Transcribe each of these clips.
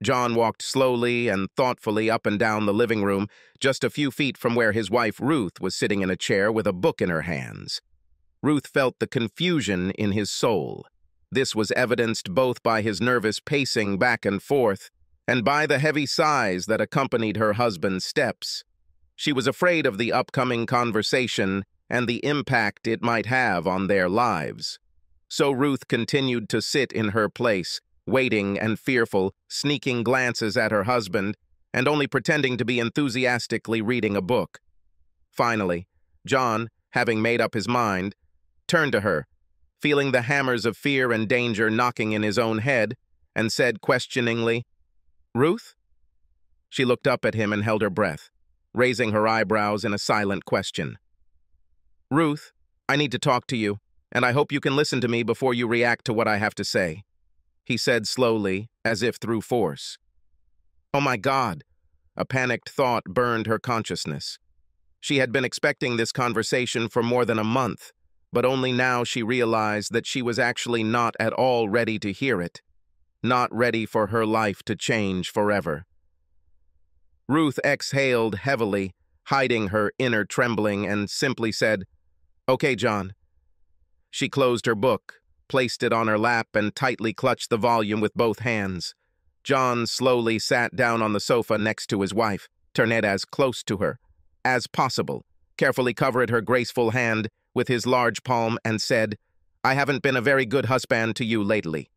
John walked slowly and thoughtfully up and down the living room, just a few feet from where his wife Ruth was sitting in a chair with a book in her hands. Ruth felt the confusion in his soul. This was evidenced both by his nervous pacing back and forth and by the heavy sighs that accompanied her husband's steps. She was afraid of the upcoming conversation and the impact it might have on their lives. So Ruth continued to sit in her place, waiting and fearful, sneaking glances at her husband, and only pretending to be enthusiastically reading a book. Finally, John, having made up his mind, turned to her, feeling the hammers of fear and danger knocking in his own head, and said questioningly, "Ruth?" She looked up at him and held her breath, raising her eyebrows in a silent question. "Ruth, I need to talk to you, and I hope you can listen to me before you react to what I have to say," he said slowly, as if through force. Oh my God! A panicked thought burned her consciousness. She had been expecting this conversation for more than a month, but only now she realized that she was actually not at all ready to hear it, not ready for her life to change forever. Ruth exhaled heavily, hiding her inner trembling, and simply said, "Okay, John." She closed her book, placed it on her lap, and tightly clutched the volume with both hands. John slowly sat down on the sofa next to his wife, turned as close to her as possible, carefully covered her graceful hand with his large palm, and said, "I haven't been a very good husband to you lately.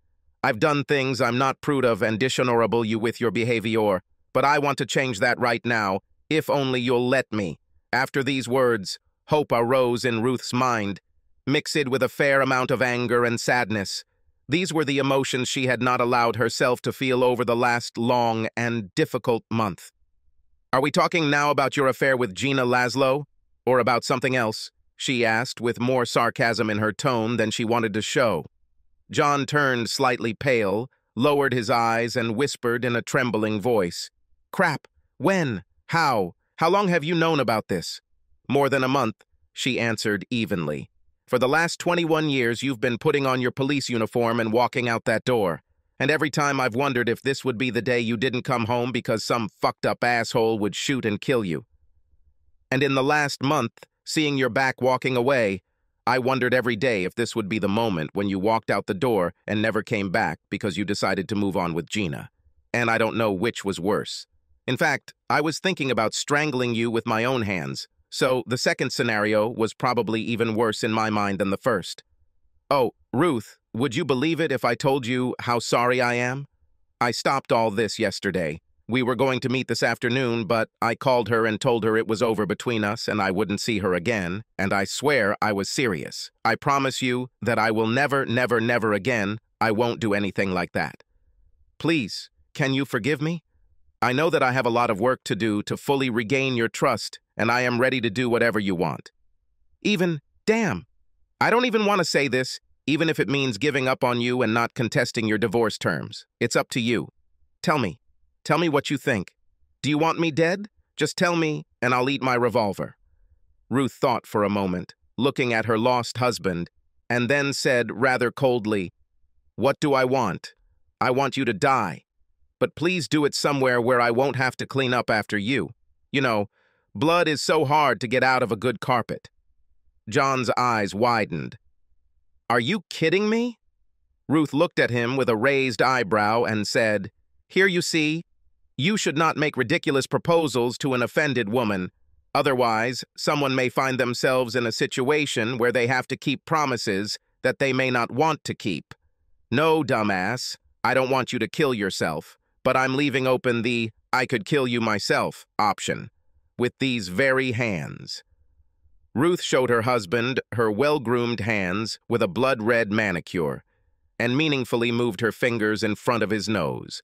I've done things I'm not proud of and dishonorable you with your behavior, but I want to change that right now, if only you'll let me." After these words, hope arose in Ruth's mind, mixed with a fair amount of anger and sadness. These were the emotions she had not allowed herself to feel over the last long and difficult month. "Are we talking now about your affair with Gina Laszlo, or about something else?" she asked, with more sarcasm in her tone than she wanted to show. John turned slightly pale, lowered his eyes, and whispered in a trembling voice, "Crap! When? How? How long have you known about this?" "More than a month," she answered evenly. "For the last 21 years, you've been putting on your police uniform and walking out that door. And every time I've wondered if this would be the day you didn't come home because some fucked-up asshole would shoot and kill you. And in the last month, seeing your back walking away, I wondered every day if this would be the moment when you walked out the door and never came back because you decided to move on with Gina. And I don't know which was worse. In fact, I was thinking about strangling you with my own hands. So the second scenario was probably even worse in my mind than the first. Oh, Ruth, would you believe it if I told you how sorry I am? I stopped all this yesterday. We were going to meet this afternoon, but I called her and told her it was over between us and I wouldn't see her again, and I swear I was serious. I promise you that I will never, never, never again, I won't do anything like that. Please, can you forgive me? I know that I have a lot of work to do to fully regain your trust, and I am ready to do whatever you want. Damn, I don't even want to say this, even if it means giving up on you and not contesting your divorce terms. It's up to you. Tell me what you think. Do you want me dead? Just tell me, and I'll eat my revolver." Ruth thought for a moment, looking at her lost husband, and then said rather coldly, "What do I want? I want you to die. But please do it somewhere where I won't have to clean up after you. You know, blood is so hard to get out of a good carpet." John's eyes widened. "Are you kidding me?" Ruth looked at him with a raised eyebrow and said, "Here you see, you should not make ridiculous proposals to an offended woman. Otherwise, someone may find themselves in a situation where they have to keep promises that they may not want to keep. No, dumbass, I don't want you to kill yourself, but I'm leaving open the 'I could kill you myself' option with these very hands." Ruth showed her husband her well-groomed hands with a blood-red manicure and meaningfully moved her fingers in front of his nose.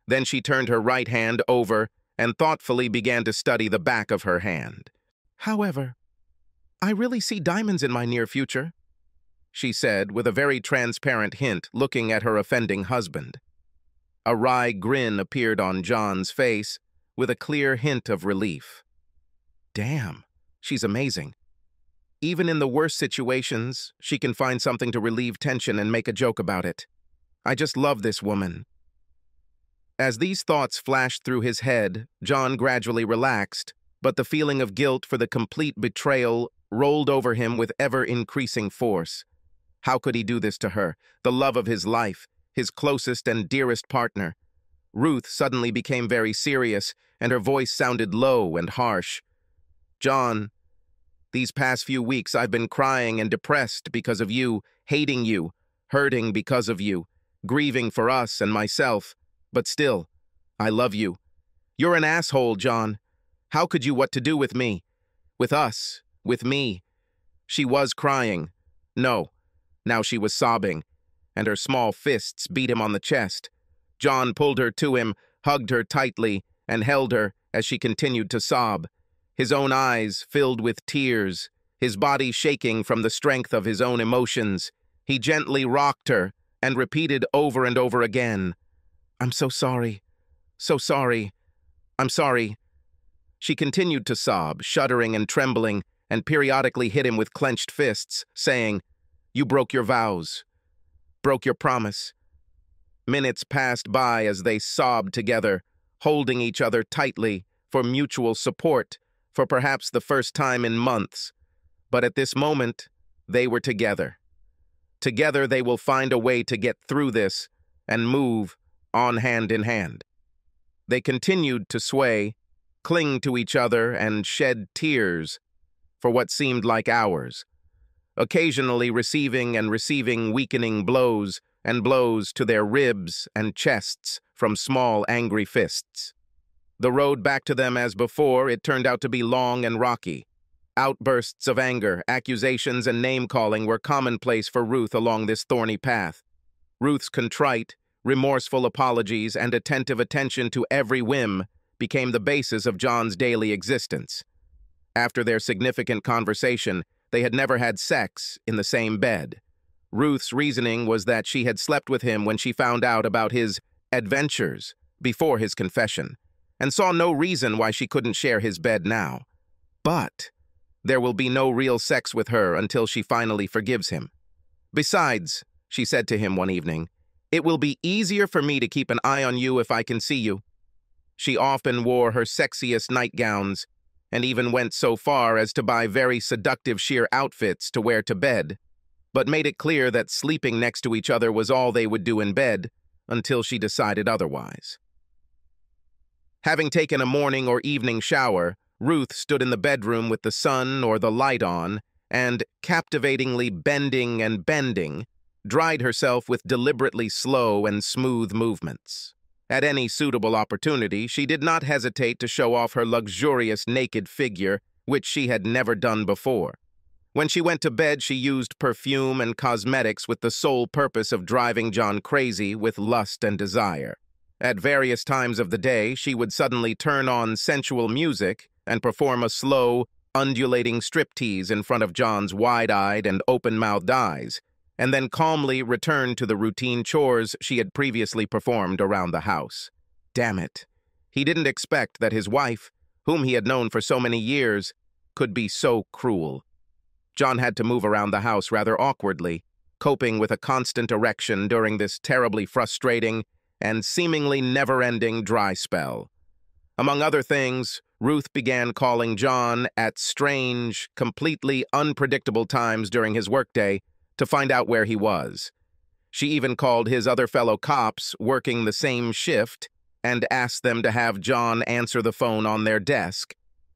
Then she turned her right hand over and thoughtfully began to study the back of her hand. "However, I really see diamonds in my near future," she said with a very transparent hint, looking at her offending husband. A wry grin appeared on John's face, with a clear hint of relief. Damn, she's amazing. Even in the worst situations, she can find something to relieve tension and make a joke about it. I just love this woman. As these thoughts flashed through his head, John gradually relaxed, but the feeling of guilt for the complete betrayal rolled over him with ever-increasing force. How could he do this to her, the love of his life, his closest and dearest partner? Ruth suddenly became very serious, and her voice sounded low and harsh. "John, these past few weeks I've been crying and depressed because of you, hating you, hurting because of you, grieving for us and myself. But still, I love you. You're an asshole, John. How could you what to do with me? With us, with me." She was crying. No, now she was sobbing, and her small fists beat him on the chest. John pulled her to him, hugged her tightly, and held her as she continued to sob. His own eyes filled with tears, his body shaking from the strength of his own emotions. He gently rocked her and repeated over and over again, "I'm so sorry. So sorry. I'm sorry." She continued to sob, shuddering and trembling, and periodically hit him with clenched fists, saying, "You broke your vows. Broke your promise." Minutes passed by as they sobbed together, holding each other tightly for mutual support for perhaps the first time in months. But at this moment, they were together. Together they will find a way to get through this and move on hand in hand. They continued to sway, cling to each other, and shed tears for what seemed like hours, occasionally receiving weakening blows and blows to their ribs and chests from small, angry fists. The road back to them as before, it turned out to be long and rocky. Outbursts of anger, accusations, and name-calling were commonplace for Ruth along this thorny path. Ruth's contrite, remorseful apologies and attentive attention to every whim became the basis of John's daily existence. After their significant conversation, they had never had sex in the same bed. Ruth's reasoning was that she had slept with him when she found out about his adventures before his confession, and saw no reason why she couldn't share his bed now. But there will be no real sex with her until she finally forgives him. "Besides," she said to him one evening, "it will be easier for me to keep an eye on you if I can see you." She often wore her sexiest nightgowns, and even went so far as to buy very seductive sheer outfits to wear to bed, but made it clear that sleeping next to each other was all they would do in bed until she decided otherwise. Having taken a morning or evening shower, Ruth stood in the bedroom with the sun or the light on, and, captivatingly bending and bending, dried herself with deliberately slow and smooth movements. At any suitable opportunity, she did not hesitate to show off her luxurious naked figure, which she had never done before. When she went to bed, she used perfume and cosmetics with the sole purpose of driving John crazy with lust and desire. At various times of the day, she would suddenly turn on sensual music and perform a slow, undulating striptease in front of John's wide-eyed and open-mouthed eyes, and then calmly return to the routine chores she had previously performed around the house. Damn it. He didn't expect that his wife, whom he had known for so many years, could be so cruel. John had to move around the house rather awkwardly, coping with a constant erection during this terribly frustrating and seemingly never-ending dry spell. Among other things, Ruth began calling John at strange, completely unpredictable times during his workday to find out where he was. She even called his other fellow cops working the same shift and asked them to have John answer the phone on their desk,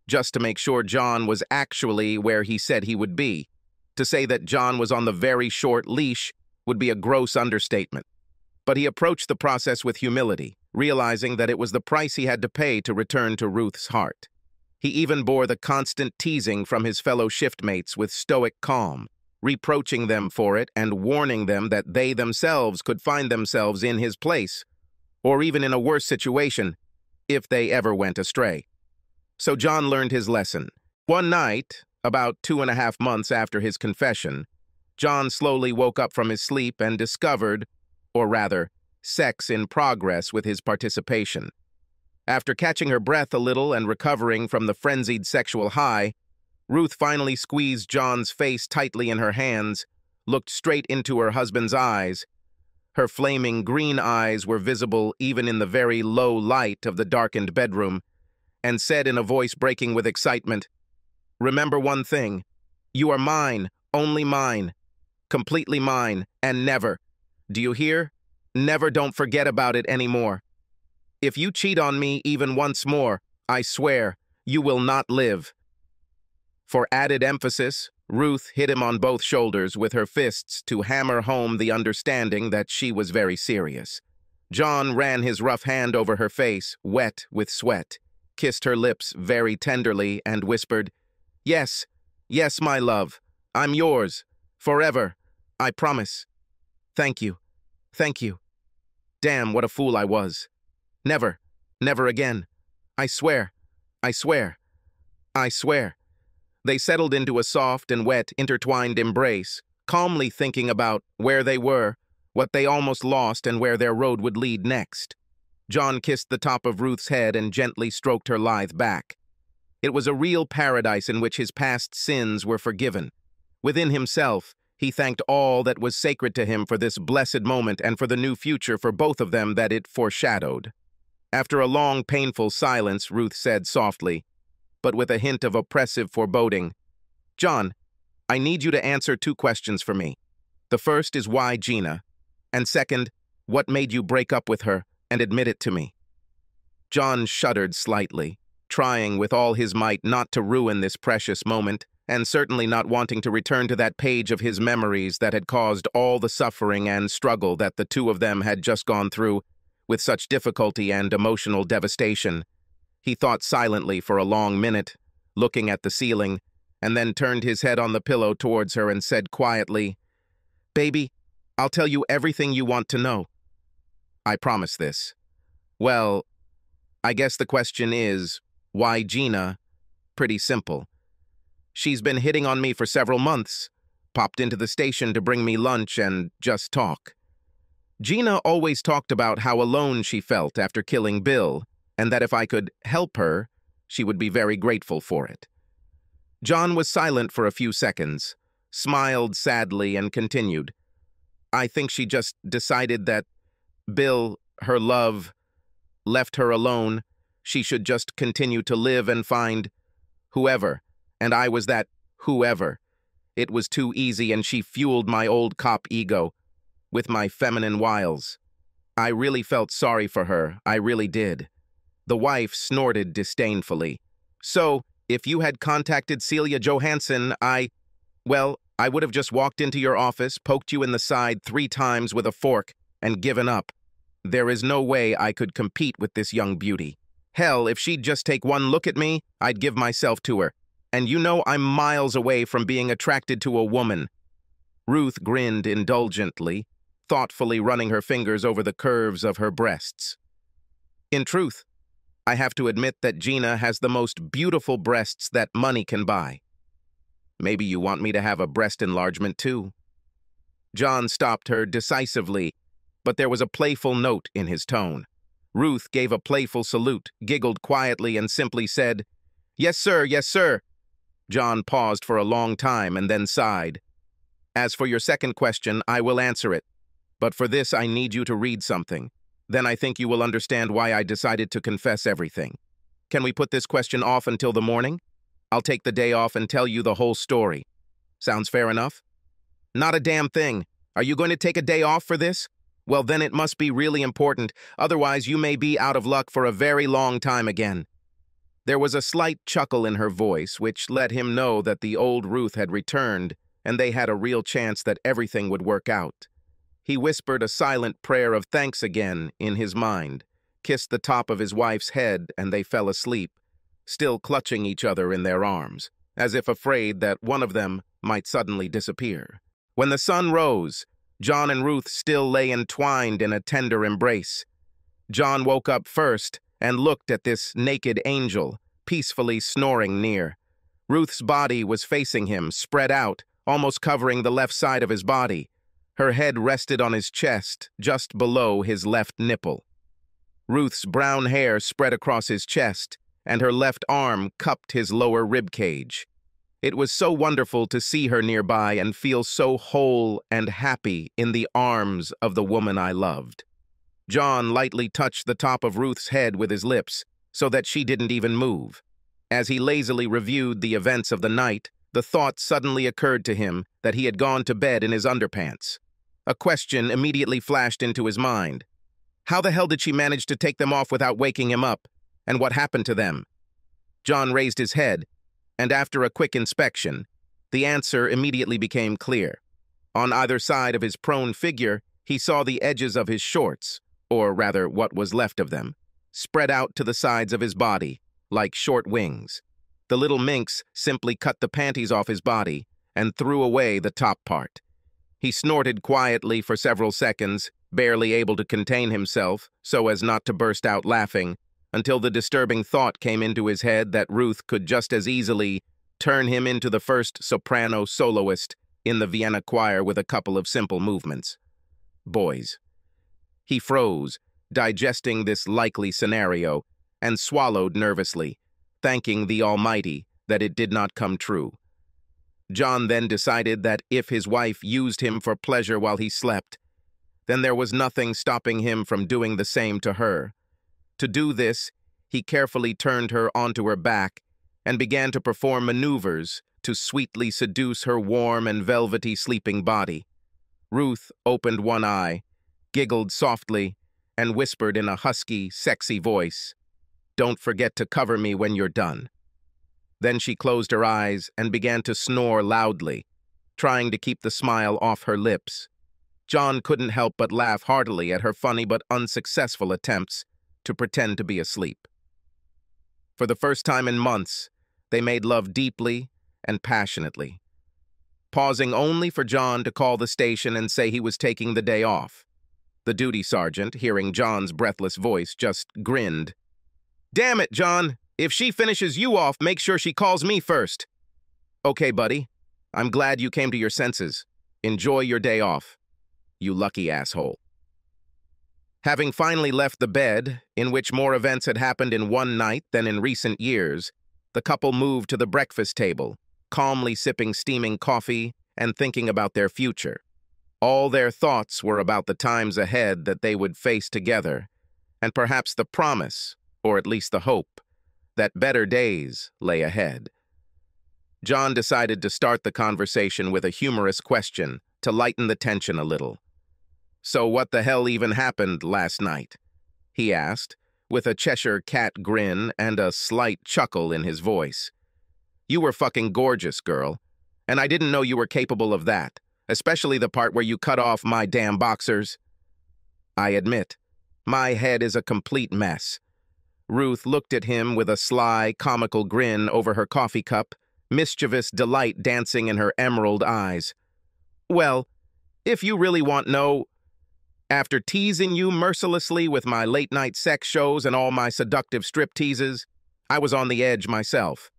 just to make sure John was actually where he said he would be. To say that John was on the very short leash would be a gross understatement. But he approached the process with humility, realizing that it was the price he had to pay to return to Ruth's heart. He even bore the constant teasing from his fellow shiftmates with stoic calm, reproaching them for it and warning them that they themselves could find themselves in his place, or even in a worse situation, if they ever went astray. So John learned his lesson. One night, about 2.5 months after his confession, John slowly woke up from his sleep and discovered, or rather, sex in progress with his participation. After catching her breath a little and recovering from the frenzied sexual high, Ruth finally squeezed John's face tightly in her hands, looked straight into her husband's eyes. Her flaming green eyes were visible even in the very low light of the darkened bedroom, and said in a voice breaking with excitement, "Remember one thing. You are mine, only mine, completely mine, and never. Do you hear? Never don't forget about it anymore. If you cheat on me even once more, I swear, you will not live." For added emphasis, Ruth hit him on both shoulders with her fists to hammer home the understanding that she was very serious. John ran his rough hand over her face, wet with sweat, kissed her lips very tenderly, and whispered, "Yes, yes, my love, I'm yours, forever, I promise. Thank you, thank you. Damn, what a fool I was. Never, never again. I swear, I swear, I swear." They settled into a soft and wet, intertwined embrace, calmly thinking about where they were, what they almost lost, and where their road would lead next. John kissed the top of Ruth's head and gently stroked her lithe back. It was a real paradise in which his past sins were forgiven. Within himself, he thanked all that was sacred to him for this blessed moment and for the new future for both of them that it foreshadowed. After a long, painful silence, Ruth said softly, but with a hint of oppressive foreboding, "John, I need you to answer 2 questions for me. The first is why Gina, and second, what made you break up with her and admit it to me?" John shuddered slightly, trying with all his might not to ruin this precious moment, and certainly not wanting to return to that page of his memories that had caused all the suffering and struggle that the two of them had just gone through with such difficulty and emotional devastation. He thought silently for a long minute, looking at the ceiling, and then turned his head on the pillow towards her and said quietly, "Baby, I'll tell you everything you want to know. I promise this. Well, I guess the question is, why Gina? Pretty simple. She's been hitting on me for several months, popped into the station to bring me lunch and just talk. Gina always talked about how alone she felt after killing Bill, and that if I could help her, she would be very grateful for it." John was silent for a few seconds, smiled sadly, and continued, "I think she just decided that Bill, her love, left her alone. She should just continue to live and find whoever, and I was that whoever. It was too easy, and she fueled my old cop ego with my feminine wiles. I really felt sorry for her, I really did." The wife snorted disdainfully. "So, if you had contacted Celia Johansson, well, I would have just walked into your office, poked you in the side 3 times with a fork, and given up. There is no way I could compete with this young beauty. Hell, if she'd just take one look at me, I'd give myself to her. And you know I'm miles away from being attracted to a woman." Ruth grinned indulgently, thoughtfully running her fingers over the curves of her breasts. "In truth, I have to admit that Gina has the most beautiful breasts that money can buy. Maybe you want me to have a breast enlargement too." John stopped her decisively, but there was a playful note in his tone. Ruth gave a playful salute, giggled quietly, and simply said, "Yes, sir, yes, sir." John paused for a long time and then sighed. "As for your second question, I will answer it. But for this, I need you to read something. Then I think you will understand why I decided to confess everything. Can we put this question off until the morning? I'll take the day off and tell you the whole story. Sounds fair enough?" "Not a damn thing. Are you going to take a day off for this? Well, then it must be really important. Otherwise, you may be out of luck for a very long time again." There was a slight chuckle in her voice, which let him know that the old Ruth had returned, and they had a real chance that everything would work out. He whispered a silent prayer of thanks again in his mind, kissed the top of his wife's head, and they fell asleep, still clutching each other in their arms, as if afraid that one of them might suddenly disappear. When the sun rose, John and Ruth still lay entwined in a tender embrace. John woke up first and looked at this naked angel, peacefully snoring near. Ruth's body was facing him, spread out, almost covering the left side of his body. Her head rested on his chest, just below his left nipple. Ruth's brown hair spread across his chest, and her left arm cupped his lower rib cage. It was so wonderful to see her nearby and feel so whole and happy in the arms of the woman I loved. John lightly touched the top of Ruth's head with his lips so that she didn't even move. As he lazily reviewed the events of the night, the thought suddenly occurred to him that he had gone to bed in his underpants. A question immediately flashed into his mind. How the hell did she manage to take them off without waking him up? And what happened to them? John raised his head, and after a quick inspection, the answer immediately became clear. On either side of his prone figure, he saw the edges of his shorts, or rather what was left of them, spread out to the sides of his body, like short wings. The little minx simply cut the panties off his body and threw away the top part. He snorted quietly for several seconds, barely able to contain himself so as not to burst out laughing, until the disturbing thought came into his head that Ruth could just as easily turn him into the first soprano soloist in the Vienna choir with a couple of simple movements. Boys. He froze, digesting this likely scenario, and swallowed nervously, thanking the Almighty that it did not come true. John then decided that if his wife used him for pleasure while he slept, then there was nothing stopping him from doing the same to her. To do this, he carefully turned her onto her back and began to perform maneuvers to sweetly seduce her warm and velvety sleeping body. Ruth opened one eye, giggled softly, and whispered in a husky, sexy voice, "Don't forget to cover me when you're done." Then she closed her eyes and began to snore loudly, trying to keep the smile off her lips. John couldn't help but laugh heartily at her funny but unsuccessful attempts to pretend to be asleep. For the first time in months, they made love deeply and passionately, pausing only for John to call the station and say he was taking the day off. The duty sergeant, hearing John's breathless voice, just grinned. "Damn it, John! If she finishes you off, make sure she calls me first." "Okay, buddy. I'm glad you came to your senses. Enjoy your day off. You lucky asshole." Having finally left the bed, in which more events had happened in one night than in recent years, the couple moved to the breakfast table, calmly sipping steaming coffee and thinking about their future. All their thoughts were about the times ahead that they would face together, and perhaps the promise, or at least the hope, that better days lay ahead. John decided to start the conversation with a humorous question to lighten the tension a little. "So what the hell even happened last night?" he asked, with a Cheshire cat grin and a slight chuckle in his voice. "You were fucking gorgeous, girl, and I didn't know you were capable of that, especially the part where you cut off my damn boxers." "I admit, my head is a complete mess." Ruth looked at him with a sly, comical grin over her coffee cup, mischievous delight dancing in her emerald eyes. "Well, if you really want to know, after teasing you mercilessly with my late-night sex shows and all my seductive strip teases, I was on the edge myself.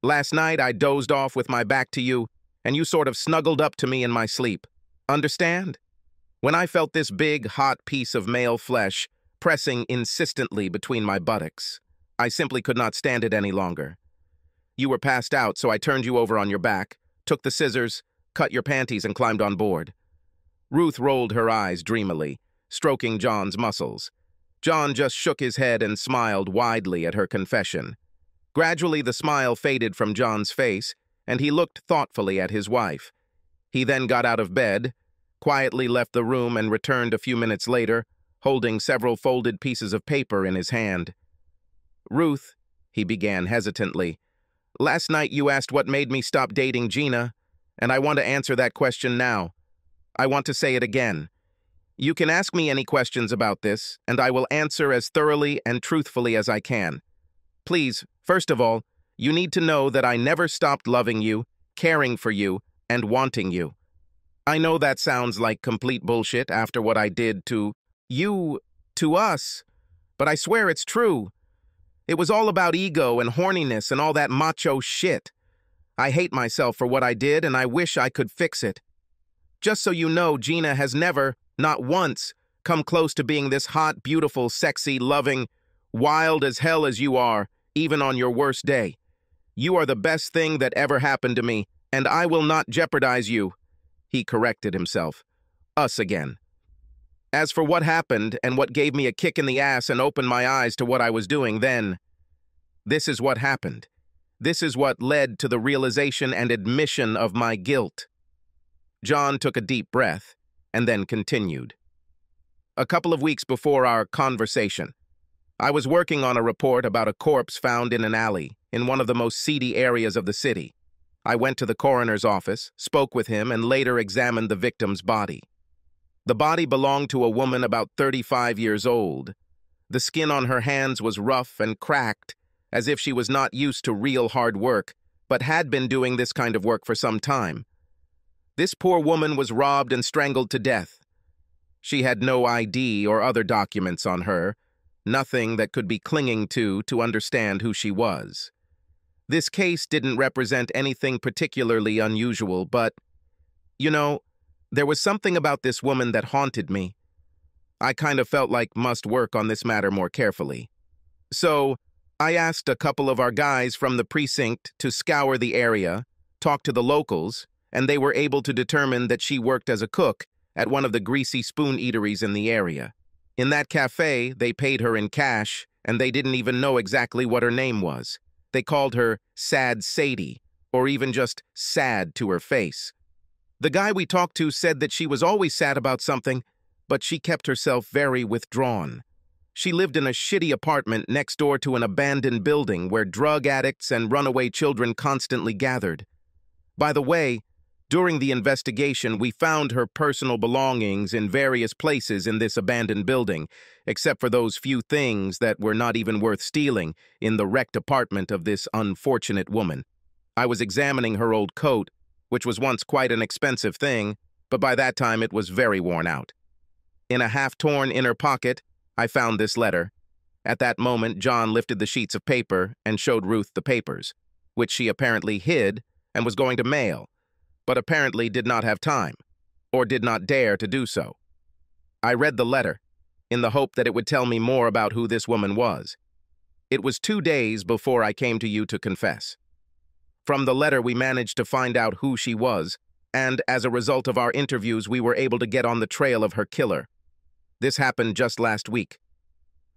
Last night I dozed off with my back to you, and you sort of snuggled up to me in my sleep. Understand? When I felt this big, hot piece of male flesh pressing insistently between my buttocks, I simply could not stand it any longer. You were passed out, so I turned you over on your back, took the scissors, cut your panties, and climbed on board." Ruth rolled her eyes dreamily, stroking John's muscles. John just shook his head and smiled widely at her confession. Gradually, the smile faded from John's face, and he looked thoughtfully at his wife. He then got out of bed, quietly left the room, and returned a few minutes later, holding several folded pieces of paper in his hand. "Ruth," he began hesitantly, "last night you asked what made me stop dating Gina, and I want to answer that question now. I want to say it again. You can ask me any questions about this, and I will answer as thoroughly and truthfully as I can. Please, first of all, you need to know that I never stopped loving you, caring for you, and wanting you. I know that sounds like complete bullshit after what I did to you, to us, but I swear it's true. It was all about ego and horniness and all that macho shit. I hate myself for what I did, and I wish I could fix it. Just so you know, Gina has never, not once, come close to being this hot, beautiful, sexy, loving, wild as hell as you are, even on your worst day. You are the best thing that ever happened to me, and I will not jeopardize you." He corrected himself. Us again. As for what happened and what gave me a kick in the ass and opened my eyes to what I was doing then, this is what happened. This is what led to the realization and admission of my guilt. John took a deep breath and then continued. A couple of weeks before our conversation, I was working on a report about a corpse found in an alley in one of the most seedy areas of the city. I went to the coroner's office, spoke with him, and later examined the victim's body. The body belonged to a woman about 35 years old. The skin on her hands was rough and cracked, as if she was not used to real hard work, but had been doing this kind of work for some time. This poor woman was robbed and strangled to death. She had no ID or other documents on her, nothing that could be clinging to understand who she was. This case didn't represent anything particularly unusual, but, there was something about this woman that haunted me. I kind of felt like must work on this matter more carefully. So, I asked a couple of our guys from the precinct to scour the area, talk to the locals, and they were able to determine that she worked as a cook at one of the greasy spoon eateries in the area. In that cafe, they paid her in cash, and they didn't even know exactly what her name was. They called her Sad Sadie, or even just sad to her face. The guy we talked to said that she was always sad about something, but she kept herself very withdrawn. She lived in a shitty apartment next door to an abandoned building where drug addicts and runaway children constantly gathered. By the way, during the investigation, we found her personal belongings in various places in this abandoned building, except for those few things that were not even worth stealing in the wrecked apartment of this unfortunate woman. I was examining her old coat, which was once quite an expensive thing, but by that time it was very worn out. In a half-torn inner pocket, I found this letter. At that moment, John lifted the sheets of paper and showed Ruth the papers, which she apparently hid and was going to mail, but apparently did not have time, or did not dare to do so. I read the letter, in the hope that it would tell me more about who this woman was. It was 2 days before I came to you to confess. From the letter, we managed to find out who she was, and as a result of our interviews, we were able to get on the trail of her killer. This happened just last week.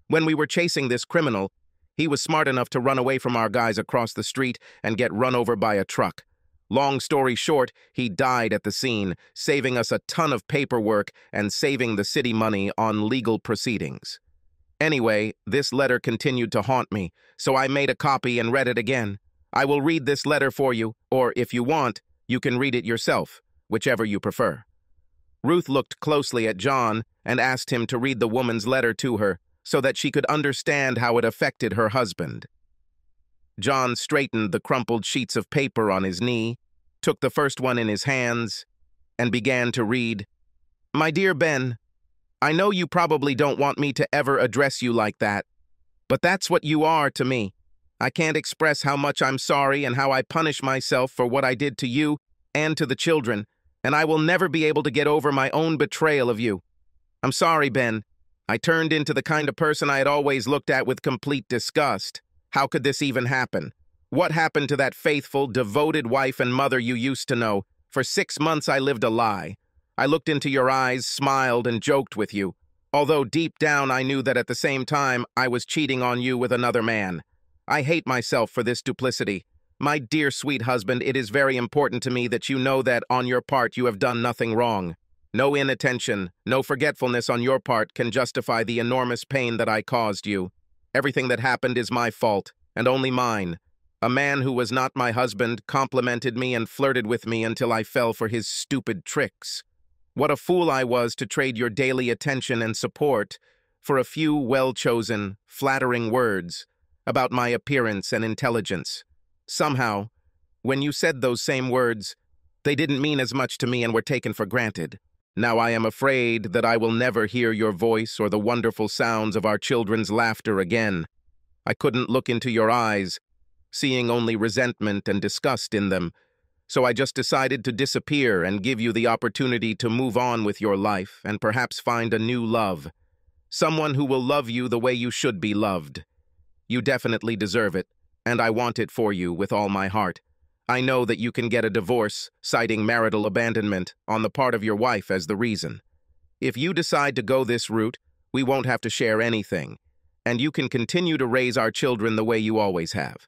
When we were chasing this criminal, he was smart enough to run away from our guys across the street and get run over by a truck. Long story short, he died at the scene, saving us a ton of paperwork and saving the city money on legal proceedings. Anyway, this letter continued to haunt me, so I made a copy and read it again. I will read this letter for you, or if you want, you can read it yourself, whichever you prefer. Ruth looked closely at John and asked him to read the woman's letter to her so that she could understand how it affected her husband. John straightened the crumpled sheets of paper on his knee, took the first one in his hands, and began to read, "My dear Ben, I know you probably don't want me to ever address you like that, but that's what you are to me. I can't express how much I'm sorry and how I punish myself for what I did to you and to the children, and I will never be able to get over my own betrayal of you. I'm sorry, Ben. I turned into the kind of person I had always looked at with complete disgust. How could this even happen? What happened to that faithful, devoted wife and mother you used to know? For 6 months I lived a lie. I looked into your eyes, smiled, and joked with you, although deep down I knew that at the same time I was cheating on you with another man. I hate myself for this duplicity. My dear sweet husband, it is very important to me that you know that on your part you have done nothing wrong. No inattention, no forgetfulness on your part can justify the enormous pain that I caused you. Everything that happened is my fault, and only mine. A man who was not my husband complimented me and flirted with me until I fell for his stupid tricks. What a fool I was to trade your daily attention and support for a few well-chosen, flattering words about my appearance and intelligence. Somehow, when you said those same words, they didn't mean as much to me and were taken for granted. Now I am afraid that I will never hear your voice or the wonderful sounds of our children's laughter again. I couldn't look into your eyes, seeing only resentment and disgust in them, so I just decided to disappear and give you the opportunity to move on with your life and perhaps find a new love. Someone who will love you the way you should be loved. You definitely deserve it, and I want it for you with all my heart. I know that you can get a divorce, citing marital abandonment on the part of your wife as the reason. If you decide to go this route, we won't have to share anything, and you can continue to raise our children the way you always have.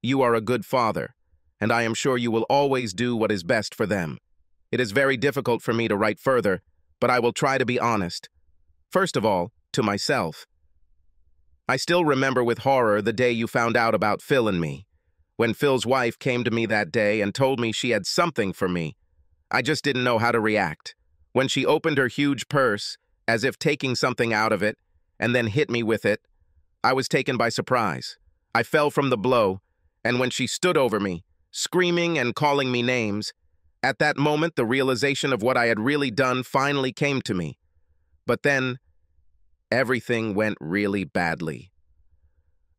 You are a good father, and I am sure you will always do what is best for them. It is very difficult for me to write further, but I will try to be honest. First of all, to myself. I still remember with horror the day you found out about Phil and me. When Phil's wife came to me that day and told me she had something for me, I just didn't know how to react. When she opened her huge purse, as if taking something out of it, and then hit me with it, I was taken by surprise. I fell from the blow, and when she stood over me, screaming and calling me names, at that moment the realization of what I had really done finally came to me. But then, everything went really badly.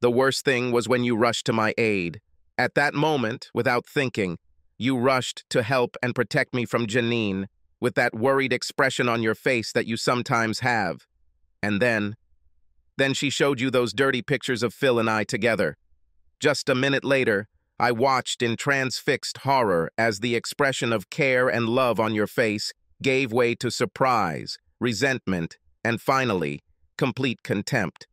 The worst thing was when you rushed to my aid. At that moment, without thinking, you rushed to help and protect me from Janine, with that worried expression on your face that you sometimes have. And then she showed you those dirty pictures of Phil and I together. Just a minute later, I watched in transfixed horror as the expression of care and love on your face gave way to surprise, resentment, and finally, complete contempt.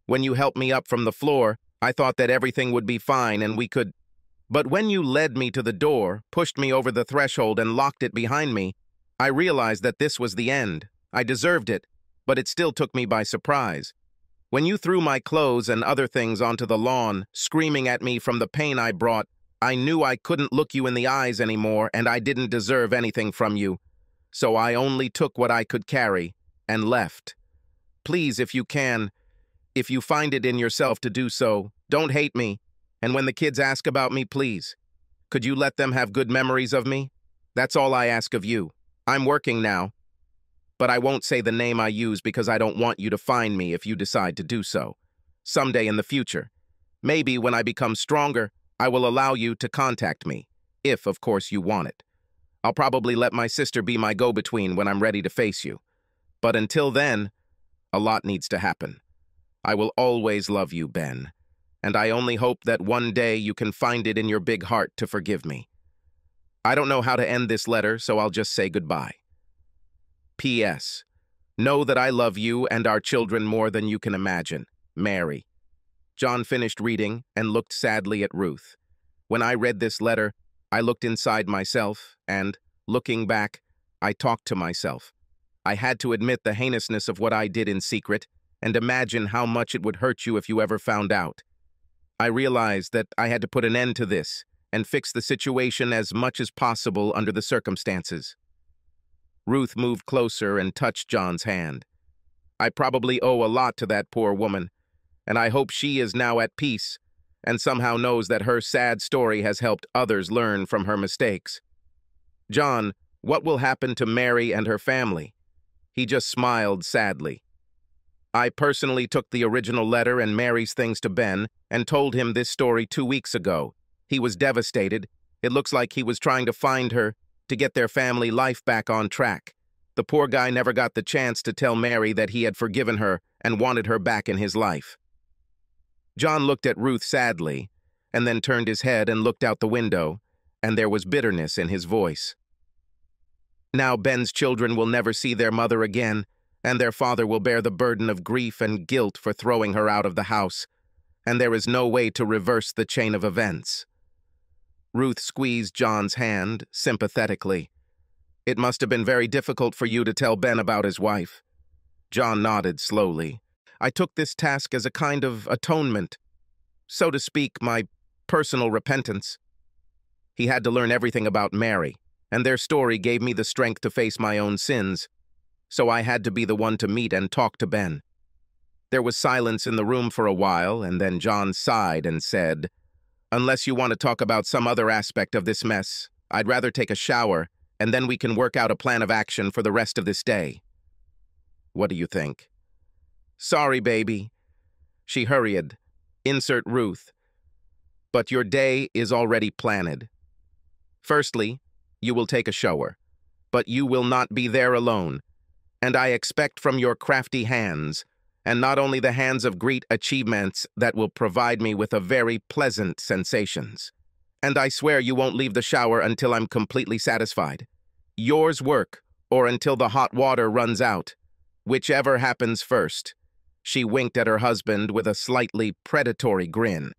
When you helped me up from the floor, I thought that everything would be fine and we could... But when you led me to the door, pushed me over the threshold and locked it behind me, I realized that this was the end. I deserved it, but it still took me by surprise. When you threw my clothes and other things onto the lawn, screaming at me from the pain I brought, I knew I couldn't look you in the eyes anymore and I didn't deserve anything from you. So I only took what I could carry and left. Please, if you can, if you find it in yourself to do so, don't hate me. And when the kids ask about me, please, could you let them have good memories of me? That's all I ask of you. I'm working now, but I won't say the name I use because I don't want you to find me if you decide to do so. Someday in the future, maybe when I become stronger, I will allow you to contact me, if, of course, you want it. I'll probably let my sister be my go-between when I'm ready to face you. But until then, a lot needs to happen. I will always love you, Ben, and I only hope that one day you can find it in your big heart to forgive me. I don't know how to end this letter, so I'll just say goodbye. P.S. Know that I love you and our children more than you can imagine. Mary. John finished reading and looked sadly at Ruth. When I read this letter, I looked inside myself and, looking back, I talked to myself. I had to admit the heinousness of what I did in secret and imagine how much it would hurt you if you ever found out. I realized that I had to put an end to this and fix the situation as much as possible under the circumstances. Ruth moved closer and touched John's hand. I probably owe a lot to that poor woman, and I hope she is now at peace and somehow knows that her sad story has helped others learn from her mistakes. John, what will happen to Mary and her family? He just smiled sadly. I personally took the original letter and Mary's things to Ben and told him this story 2 weeks ago. He was devastated. It looks like he was trying to find her to get their family life back on track. The poor guy never got the chance to tell Mary that he had forgiven her and wanted her back in his life. John looked at Ruth sadly, and then turned his head and looked out the window, and there was bitterness in his voice. Now Ben's children will never see their mother again, and their father will bear the burden of grief and guilt for throwing her out of the house, and there is no way to reverse the chain of events. Ruth squeezed John's hand sympathetically. It must have been very difficult for you to tell Ben about his wife. John nodded slowly. I took this task as a kind of atonement, so to speak, my personal repentance. He had to learn everything about Mary, and their story gave me the strength to face my own sins, so I had to be the one to meet and talk to Ben. There was silence in the room for a while, and then John sighed and said, "Unless you want to talk about some other aspect of this mess, I'd rather take a shower, and then we can work out a plan of action for the rest of this day. What do you think?" "Sorry, baby." She hurried. Insert Ruth. "But your day is already planned. Firstly, you will take a shower, but you will not be there alone, and I expect from your crafty hands and not only the hands of great achievements that will provide me with a very pleasant sensations. And I swear you won't leave the shower until I'm completely satisfied. Yours work, or until the hot water runs out. Whichever happens first." She winked at her husband with a slightly predatory grin.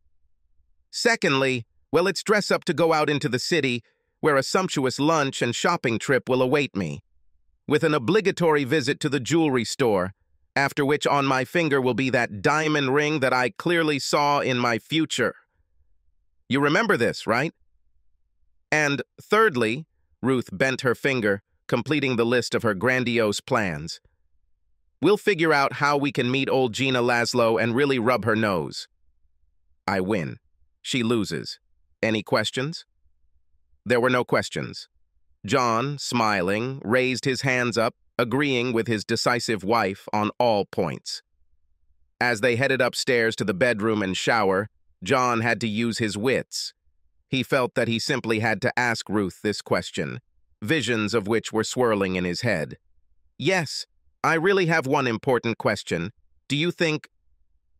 "Secondly, well, let's dress up to go out into the city, where a sumptuous lunch and shopping trip will await me, with an obligatory visit to the jewelry store, after which on my finger will be that diamond ring that I clearly saw in my future. You remember this, right? And thirdly," Ruth bent her finger, completing the list of her grandiose plans, "we'll figure out how we can meet old Gina Laszlo and really rub her nose." I win. She loses. Any questions? There were no questions. John, smiling, raised his hands up, agreeing with his decisive wife on all points. As they headed upstairs to the bedroom and shower, John had to use his wits. He felt that he simply had to ask Ruth this question, visions of which were swirling in his head. "Yes, I really have one important question. Do you think,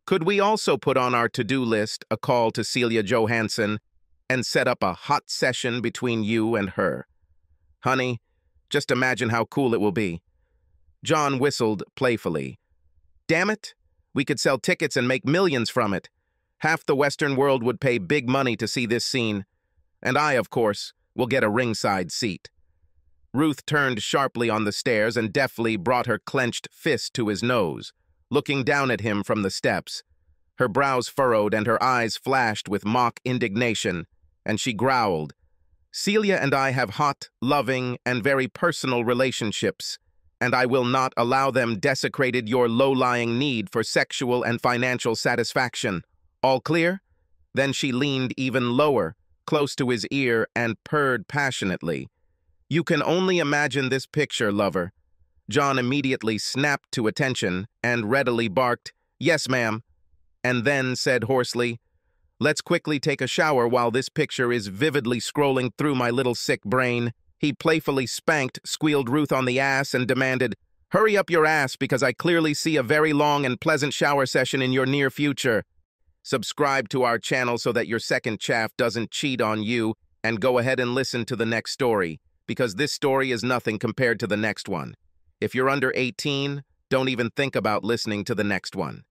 could we also put on our to-do list a call to Celia Johansson and set up a hot session between you and her? Honey, just imagine how cool it will be." John whistled playfully. "Damn it, we could sell tickets and make millions from it. Half the Western world would pay big money to see this scene. And I, of course, will get a ringside seat." Ruth turned sharply on the stairs and deftly brought her clenched fist to his nose, looking down at him from the steps. Her brows furrowed and her eyes flashed with mock indignation, and she growled, "Celia and I have hot, loving, and very personal relationships, and I will not allow them desecrated your low-lying need for sexual and financial satisfaction. All clear?" Then she leaned even lower, close to his ear, and purred passionately. "You can only imagine this picture, lover." John immediately snapped to attention and readily barked, "Yes, ma'am," and then said hoarsely, "Let's quickly take a shower while this picture is vividly scrolling through my little sick brain." He playfully squealed Ruth on the ass and demanded, "Hurry up your ass because I clearly see a very long and pleasant shower session in your near future." Subscribe to our channel so that your second chaff doesn't cheat on you, and go ahead and listen to the next story, because this story is nothing compared to the next one. If you're under 18, don't even think about listening to the next one.